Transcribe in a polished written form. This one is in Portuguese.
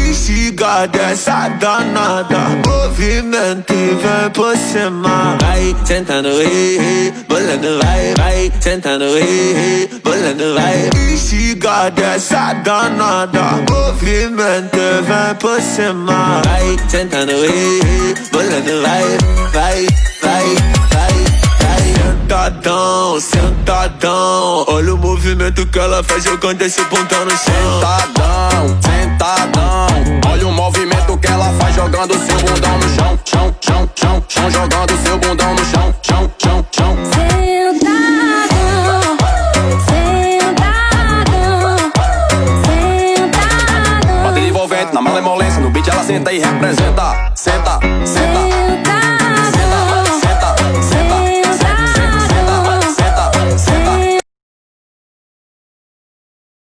Instiga dessa danada, movimento e vem por cima. Vai sentando, bolando, vai sentando, bolando, vai. Instiga dessa danada, movimento e vem por cima. Vai sentando, bolando, vai. Sentadão, sentadão, olha o movimento que ela faz jogando esse bundão no chão. Sentadão, sentadão, olha o movimento que ela faz jogando seu bundão no chão. Chão, chão, chão, chão, jogando seu bundão no chão. Chão, chão, chão. Sentadão, sentadão, sentadão. Bater envolvente na malemolência, no beat ela senta e representa.